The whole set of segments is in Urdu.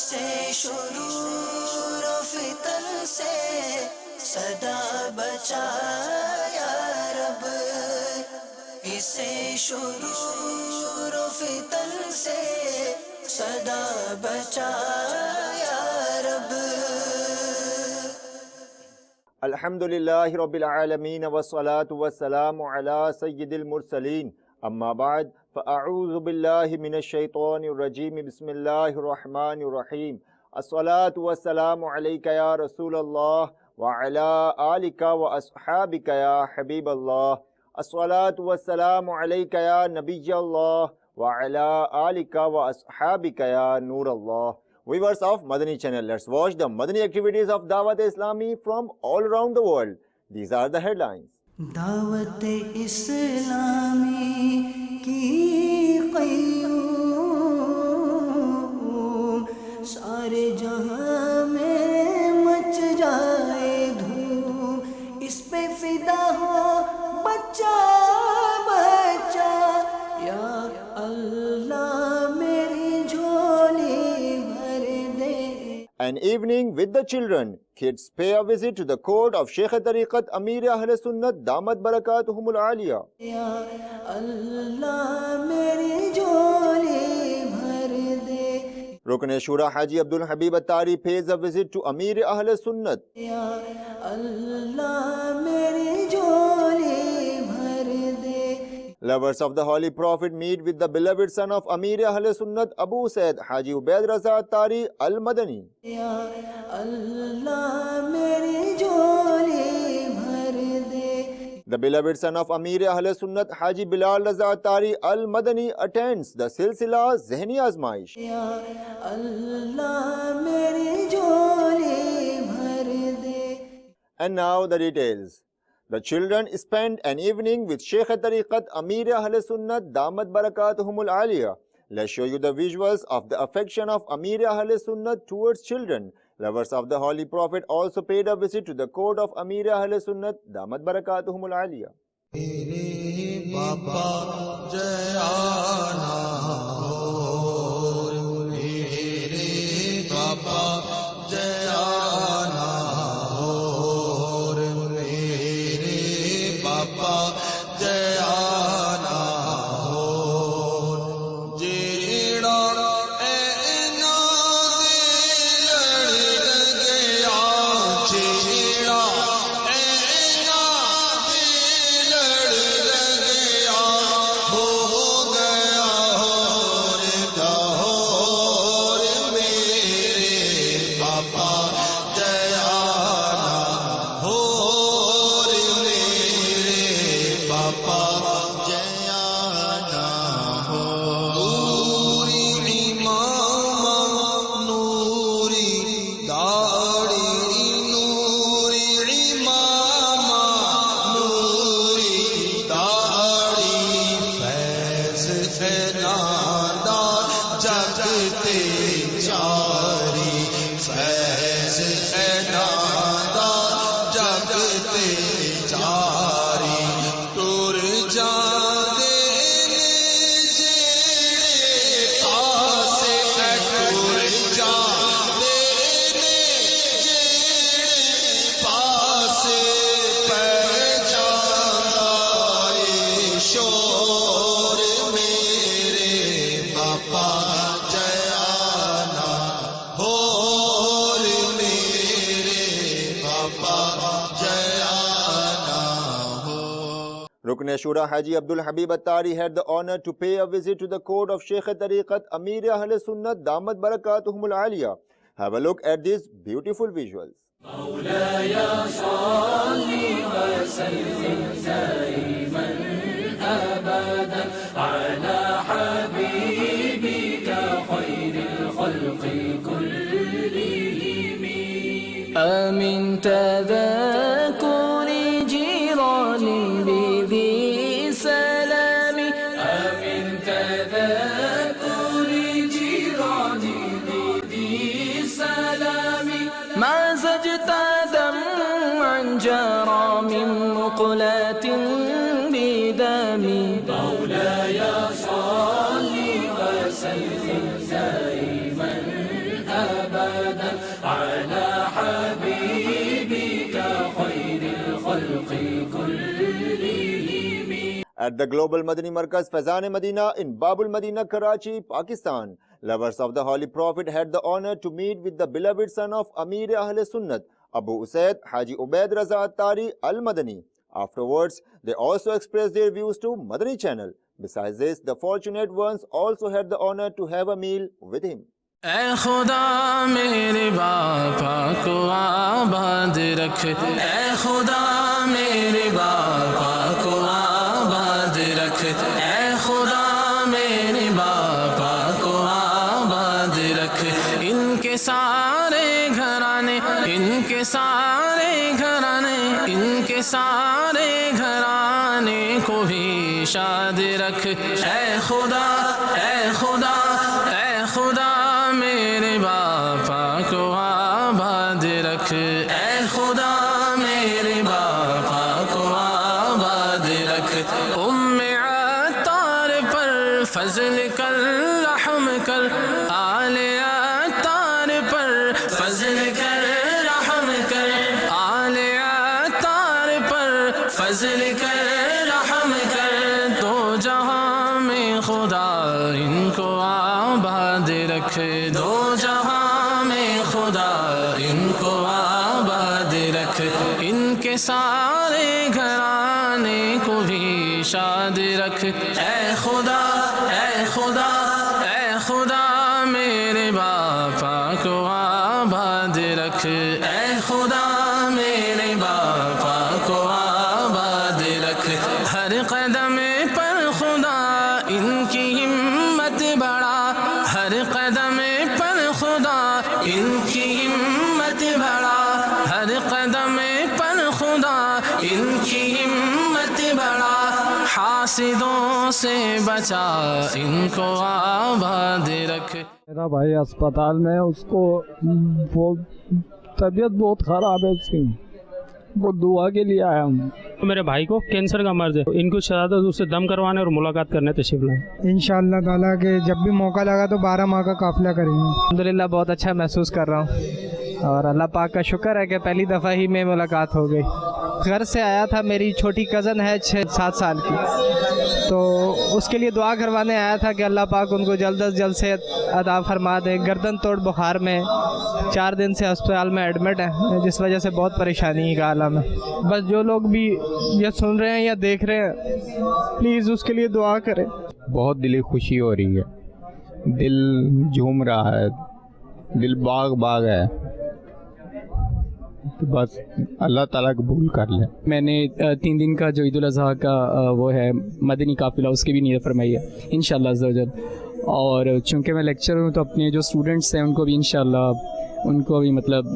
اسے شرور و فتن سے صدا بچا یا رب، اسے شرور و فتن سے صدا بچا یا رب۔ الحمدللہ رب العالمین والصلاة والسلام علی سید المرسلین، اما بعد فاعوذ باللہ من الشیطان الرجیم، بسم اللہ الرحمن الرحیم۔ الصلاة والسلام علیک یا رسول اللہ وعلی آلک واصحابک یا حبیب اللہ۔ الصلاة والسلام علیک یا نبی اللہ وعلی آلک واصحابک یا نور اللہ۔ Viewers of Madani channel, let's watch the Madani activities of Dawat Islami from all around the world. These are the headlines. دعوت اسلامی کی قیوم، سارے جہاں میں مچ جائے دھوم، اس پہ فدا ہو بچہ بچہ، یا اللہ میری جھولی بھر دے۔ An evening with the children. Kids pay a visit to the court of Sheikh Tariqat Amir Ahl Sunnat Damat Barakatuhum Al-Aliya. یا اللہ میری جھولی بھر دے۔ Rukn Shura Haji Abdul Habib Attari pays a visit to Amir Ahl Sunnat. یا اللہ میری جھولی بھر دے۔ Lovers of the Holy Prophet meet with the beloved son of Amir Ahl Sunnat Abu Said Haji Ubaid Raza Attari Al-Madani. یا اللہ میری جھولی بھر دے۔ The beloved son of Amir Ahl Sunnat Haji Bilal Raza Attari Al-Madani attends the Silsila Zehni Azmaish. یا اللہ میری جھولی بھر دے۔ And now the details. The children spent an evening with Sheikh Tariqat Amir Ahl Sunnat Damat Barakatuhum Al-Aliya. Let's show you the visuals of the affection of Amir Ahl Sunnat towards children. Lovers of the Holy Prophet also paid a visit to the court of Amir Ahl Sunnat Damat Barakatuhum Al-Aliya. Baba Jayana ho, mere Baba Jayana ho, mere Baba Jayana ho, jehda aina de lad gaya, jehda aina de lad gaya, ho gaya Lahore mere Baba Jayana ho, mere Baba Jayana ho, Noori Imam Noori Daadi Noori Imam Noori Daadi, faiz nada jagte jari, faiz nada jagte jari, tur jaane jehde paase tur jaane jehde paase pehchanda shor mere Baba Jayana ho, mere Baba Jayana ho. Rukn Shura Haji Abdul Habib Attari had the honor to pay a visit to the court of Sheikh Tariqat Amir Ahl Sunnat Damat Barakatuhum Al-Aliya. Have a look at these beautiful visuals. مولاي صل وسلم دائما أبدا على حبيبك خير الخلق كلهم. آمن تذكر جيران بذي سلام، آمن تذكر جيران بذي سلام، ما زجت دمعا جرى من مقلة بدم. مولاي صل وسلم دائما at the Global Madani Markaz Faizan Madina in Babul Madina, Karachi, Pakistan. Lovers of the Holy Prophet had the honor to meet with the beloved son of Amir Ahl Sunnat, Abu Usaid Haji Ubaid Raza Attari Al-Madani. Afterwards, they also expressed their views to Madani channel. Besides this, the fortunate ones also had the honor to have a meal with him. اے خدا میرے باپا کو آباد رکھ، اے خدا میرے باپا کو آباد رکھ، اے خدا میرے باپا کو آباد رکھ، ان کے سارے گھرانے، ان کے سارے گھرانے، ان کے سارے گھرانے کو بھی شاد رکھ، اے خدا، اے خدا، اے خدا میرے باپا کو آباد رکھ، اے خدا میرے باپا کو آباد رکھ، عطار پر فضل کر، رحم کر، آل عطار پر فضل کر، رحم کر، آل عطار پر فضل کر، رحم کر، دو جہاں میں خدا ان کو آباد رکھ، دو جہاں میں خدا ان کو آباد رکھ، ان کے سارے گھرانے کو بھی شاد رکھ، اے خدا، اے خدا، اے خدا میرے باپا کو آباد رکھ، اے خدا میرے باپا کو آباد رکھ، ہر قدم پر خدا ان کی ہمت بڑھا، ہر قدم پر خدا ان کی ہمت بڑھا، ہر قدم پر خدا ان کی ہمت بڑھا، حاسدوں سے بچا ان کو آباد رکھ۔ میرا بھائی اسپتال میں، اس کو وہ طبیعت بہت خراب ہے اس کی، وہ دعا کے لیے آیا ہوں۔ میرے بھائی کو کینسر کا مرض ہے، ان کو شہادت اس سے دم کروانے اور ملاقات کرنے تشریف لائیں۔ انشاءاللہ تعالیٰ کہ جب بھی موقع لگا تو 12 ماہ کا قافلہ کریں گے۔ الحمدللہ بہت اچھا محسوس کر رہا ہوں، اور اللہ پاک کا شکر ہے کہ پہلی دفعہ ہی میں ملاقات ہو گئی۔ گھر سے آیا تھا، میری چھوٹی کزن ہے 6-7 سال کی، تو اس کے لیے دعا کروانے آیا تھا کہ اللہ پاک ان کو جلد از جلد سے عطا فرما دے۔ گردن توڑ بخار میں 4 دن سے اسپتال میں ایڈمٹ ہیں، جس وجہ سے بہت پریشانی کا عالم ہے۔ بس جو لوگ بھی یہ سن رہے ہیں یا دیکھ رہے ہیں، پلیز اس کے لیے دعا کریں۔ بہت دلی خوشی ہو رہی ہے، دل جھوم رہا ہے، دل باغ باغ ہے، تو بس اللہ تعالیٰ قبول کر لے۔ میں نے 3 دن کا جو عید الاضحیٰ کا وہ ہے مدنی قافلہ، اس کی بھی نیت فرمائی ہے انشاءاللہ عز و جل، اور چونکہ میں لیکچرر ہوں تو اپنے جو اسٹوڈنٹس ہیں ان کو بھی انشاءاللہ ان کو بھی مطلب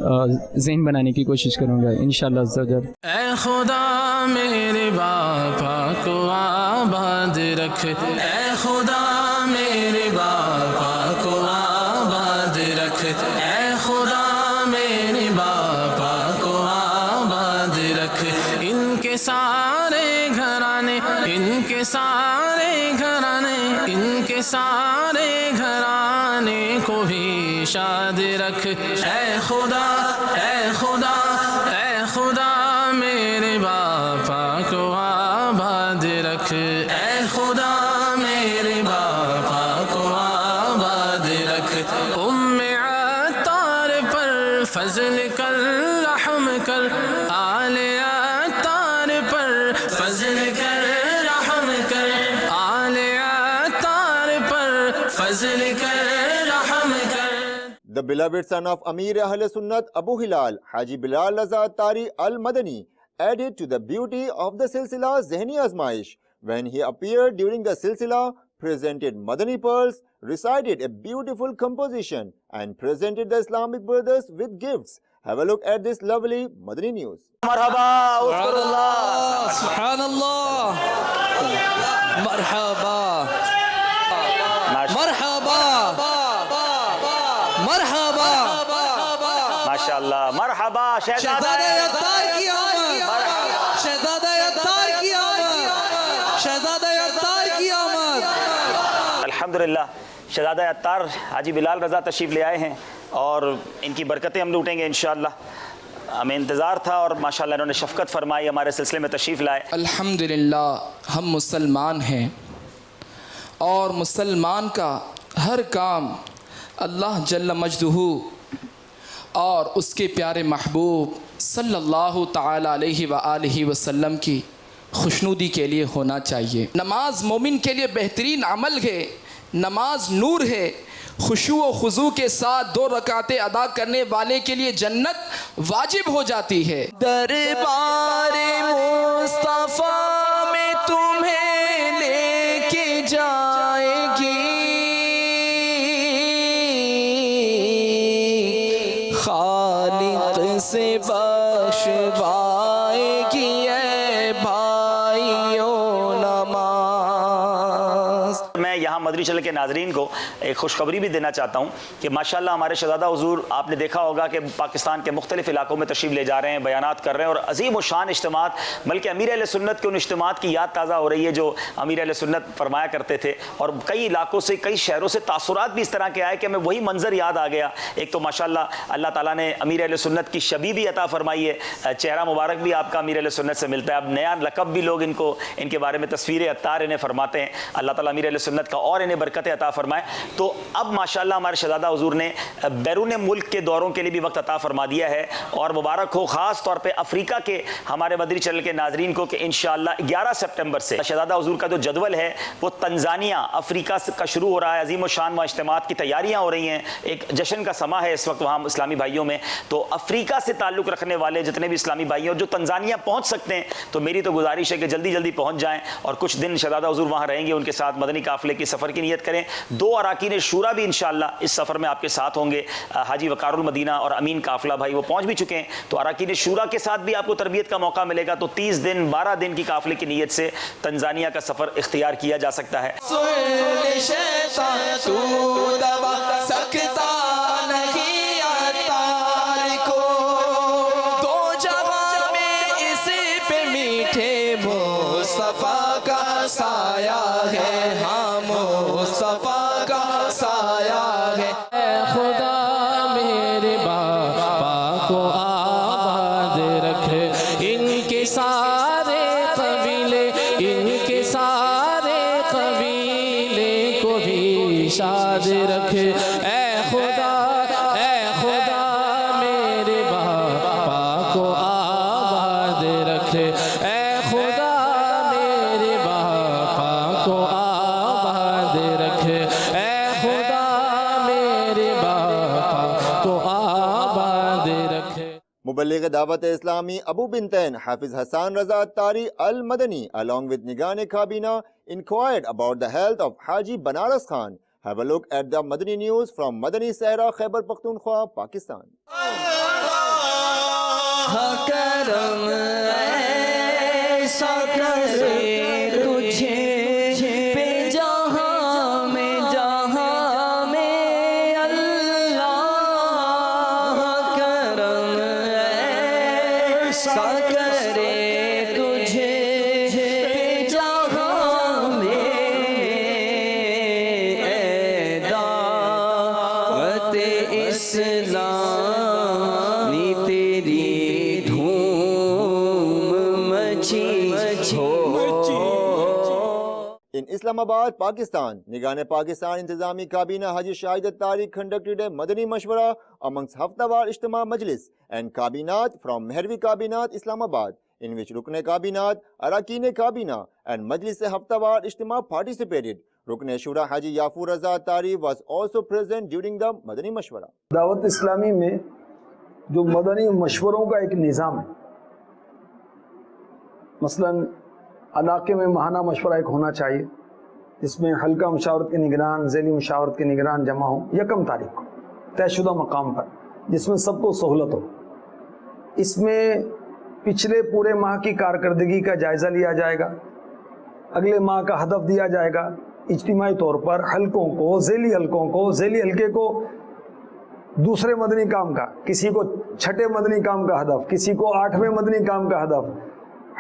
ذہن بنانے کی کوشش کروں گا انشاءاللہ عز و جل۔ اے خدا میرے باپا کو آباد رکھ، اے خدا میرے باپا کو آباد رکھ، اے خدا میرے باپا کو آباد رکھ، ان کے سارے گھرانے، ان کے سارے گھرانے، ان کے سارے گھرانے کو بھی شاد رکھ، اے خدا، اے خدا، اے خدا میرے باپا کو آباد رکھ، اے خدا میرے باپا کو آباد رکھ، عطار پر فضل کر، رحم کر، آل عطار پر فضل کر، رحم کر، آل عطار پر فضل کر، رحم کر۔ The beloved son of Amir Ahl Sunnat Abu Hilal Haji Bilal Raza Attari Al-Madani added to the beauty of the Silsila Zehni Azmaish when he appeared during the Silsila, presented Madani pearls, recited a beautiful composition and presented the Islamic brothers with gifts. Have a look at this lovely Madani news. مرحبا سبحان اللہ، مرحبا مرحبا مرحبا ماشاءاللہ، مرحبا شہزادہ عطار کی آمد، شہزادہ عطار کی آمد، شہزادہ عطار کی آمد۔ الحمدللہ شہزادہ عطار حاجی بلال رضا تشریف لے آئے ہیں اور ان کی برکتیں ہم لوٹیں گے انشاءاللہ۔ ہمیں انتظار تھا اور ماشاءاللہ انہوں نے شفقت فرمائی, ہمارے سلسلے میں تشریف لائے. الحمدللہ ہم مسلمان ہیں اور مسلمان کا ہر کام اللہ جل مجدہ اور اس کے پیارے محبوب صلی اللہ تعالی علیہ وآلہ وسلم کی خوشنودی کے لیے ہونا چاہیے. نماز مومن کے لیے بہترین عمل ہے, نماز نور ہے. خشوع و خضوع کے ساتھ 2 رکعتیں ادا کرنے والے کے لیے جنت واجب ہو جاتی ہے. دربار مصطفیٰ میں تمہیں لے کے جائے گی خالق سے بخشوائے گی اے بھائیو نماز. میں یہاں مدنی چینل کے ناظرین کو ایک خوشخبری بھی دینا چاہتا ہوں کہ ماشاءاللہ ہمارے شہزادہ حضور, آپ نے دیکھا ہوگا کہ پاکستان کے مختلف علاقوں میں تشریف لے جا رہے ہیں, بیانات کر رہے ہیں اور عظیم و شان اجتماعات, بلکہ امیر اہل سنت کے ان اجتماعات کی یاد تازہ ہو رہی ہے جو امیر اہل سنت فرمایا کرتے تھے. اور کئی علاقوں سے, کئی شہروں سے تاثرات بھی اس طرح کے آئے کہ ہمیں وہی منظر یاد آ گیا. ایک تو ماشاءاللہ اللہ تعالیٰ نے امیر اہل سنت کی شبی بھی عطا فرمائی ہے, چہرہ مبارک بھی آپ کا امیر اہل سنت سے ملتا ہے. اب نیا لقب بھی لوگ ان کے بارے میں تصویر عطار انہیں فرماتے ہیں. اللہ تعالیٰ امیر اہل سنت کا اور انہیں برکت عطا فرمائے. تو اب ماشاءاللہ ہمارے شہزادہ حضور نے بیرون ملک کے دوروں کے لیے بھی وقت عطا فرما دیا ہے اور مبارک ہو خاص طور پہ افریقہ کے ہمارے مدنی چینل کے ناظرین کو کہ انشاءاللہ 11 سپٹمبر سے شہزادہ حضور کا جو جدول ہے وہ تنزانیہ افریقہ کا شروع ہو رہا ہے. عظیم و شان اجتماعات کی تیاریاں ہو رہی ہیں, ایک جشن کا سما ہے اس وقت وہاں اسلامی بھائیوں میں. تو افریقہ سے تعلق رکھنے والے جتنے بھی اسلامی بھائی ہیں جو تنزانیہ پہنچ سکتے ہیں تو میری تو گزارش ہے کہ جلدی جلدی پہنچ جائیں اور کچھ دن شہزادہ حضور وہاں رہیں گے, ان کے ساتھ مدنی قافلے کی سفر کی نیت کریں. 2 اراکین شورا بھی انشاءاللہ اس سفر میں آپ کے ساتھ ہوں گے. حاجی وقار المدینہ اور امین قافلہ بھائی وہ پہنچ بھی چکے ہیں, تو اراکین شورا کے ساتھ بھی آپ کو تربیت کا موقع ملے گا. تو 30 دن 12 دن کی قافلے کی نیت سے تنزانیہ کا سفر اختیار کیا جا سکتا ہے. مصطفیٰ کا سایہ ہے, ہاں مصطفیٰ کا سایہ ہے. اے خدا میرے باپا کو آباد رکھے, ان کے سارے قبیلے, ان کے سارے قبیلے کو بھی شاد رکھے. اے خدا میرے باپا کو آباد رکھے. اے خدا میرے باپا کو آباد رکھے. اے خدا میرے باپا کو آباد رکھے. مبلغ دعوت اسلامی ابو بنتین حافظ حسان رضا اتاری المدنی along with Nigane Kabina inquired about the health of Haji Banaras Khan. Have a look at the Madani news from Madani Sahara, Khyber Pakhtunkhwa, Pakistan. کرم ایسا کرے تجھے پہ جہاں میں اللہ, کرم ایسا کرے تجھے پہ جہاں میں اے دعوت اسلام نی تیری In Islamabad, Pakistan, Nigane Pakistan Intizami Kabina Haji Shahid Attari conducted a Madani Mashwara amongst Haftawar Ijtima Majlis and Kabinat from Mehervi Kabinat Islamabad, in which Rukne Kabinat, Arakine Kabina and Majlis Haftawar Ijtima participated. Rukne Shura Haji Yafur Raza Attari was also present during the Madani Mashwara. دعوت اسلامی میں جو مدنی مشوروں کا ایک نظام ہے, مثلاً علاقے میں ماہانہ مشورہ ایک ہونا چاہیے جس میں حلقہ مشاورت کے نگران, ذیلی مشاورت کے نگران جمع ہوں 1 تاریخ کو طے شدہ مقام پر, جس میں سب کو سہولت ہو. اس میں پچھلے پورے ماہ کی کارکردگی کا جائزہ لیا جائے گا, اگلے ماہ کا ہدف دیا جائے گا. اجتماعی طور پر حلقوں کو, ذیلی حلقوں کو, ذیلی حلقے کو دوسرے مدنی کام کا, کسی کو 6 مدنی کام کا ہدف, کسی کو 8ویں مدنی کام کا ہدف,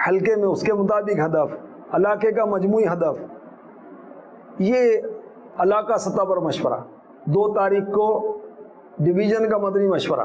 حلقے میں اس کے مطابق ہدف, علاقے کا مجموعی ہدف. یہ علاقہ سطح پر مشورہ. 2 تاریخ کو ڈویژن کا مدنی مشورہ,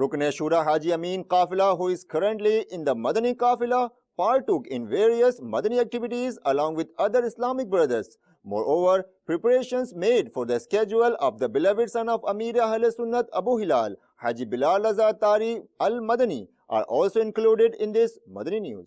Rukn Shura Haji Amin Qafila, who is currently in the Madani Qafila, partook in various Madani activities along with other Islamic brothers. Moreover, preparations made for the schedule of the beloved son of Amir Ahl Sunnat Abu Hilal, Haji Bilal Azad Tari Al-Madani, are also included in this Madani news.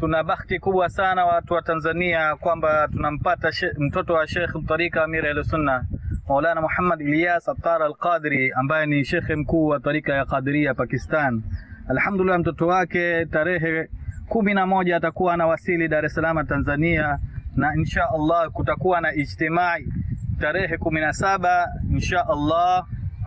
tuna bahati kubwa sana watu wa Tanzania kwamba tunampata mtoto wa Sheikh Tarika Amir al-Sunna Maulana Muhammad Ilyas Attar al-Qadri ambaye ni shekhe mkuu wa tarika ya Qadiria Pakistan. Alhamdulillah, mtoto wake tarehe 11 atakuwa anawasili Dar es Salaam Tanzania, na insha Allah kutakuwa na ijtimai tarehe 17 insha Allah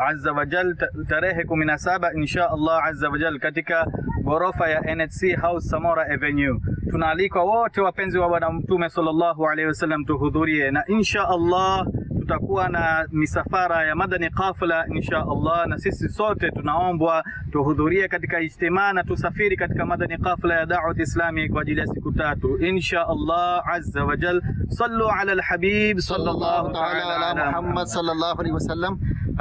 azza wa jal, tarehe 17 insha Allah azza wa jal katika ghorofa ya NHC House Samora Avenue. Tunaalikwa wote wapenzi wa Bwana Mtume sallallahu alaihi wasallam tuhudhurie, na insha Allah tutakuwa na misafara ya madani qafla insha Allah, na sisi sote tunaombwa tuhudhurie katika ijtimaa na tusafiri katika madani qafla ya da'wat islami kwa ajili ya siku 3 insha Allah azza wa jal. Sallu ala al-habib sallallahu ta'ala ala Muhammad sallallahu alaihi wasallam.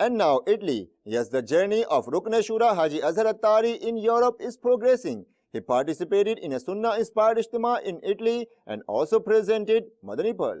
And now Italy. Yes, the journey of Rukn Shura Haji Azhar Attari in Europe is progressing. He participated in a Sunnah-inspired ijtima in Italy and also presented Madani Pearl.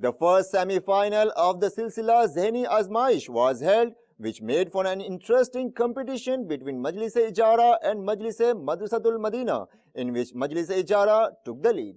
The first semi-final of the Silsila Zehni Azmaish was held, which made for an interesting competition between Majlis-e Ijara and Majlis-e Madrasatul Madina, in which Majlis-e Ijara took the lead.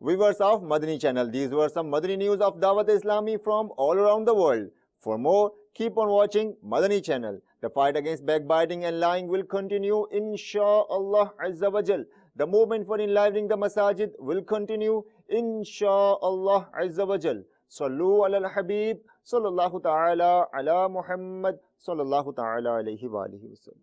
Viewers of Madani channel, these were some Madani news of Dawat Islami from all around the world. For more, keep on watching Madani channel. The fight against backbiting and lying will continue inshaAllah Azza wa Jal. The movement for enlivening the masajid will continue inshaAllah Azza wa Jal. Sallu ala al-Habib sallallahu ta'ala ala Muhammad sallallahu ta'ala alayhi wa alihi wa sallam.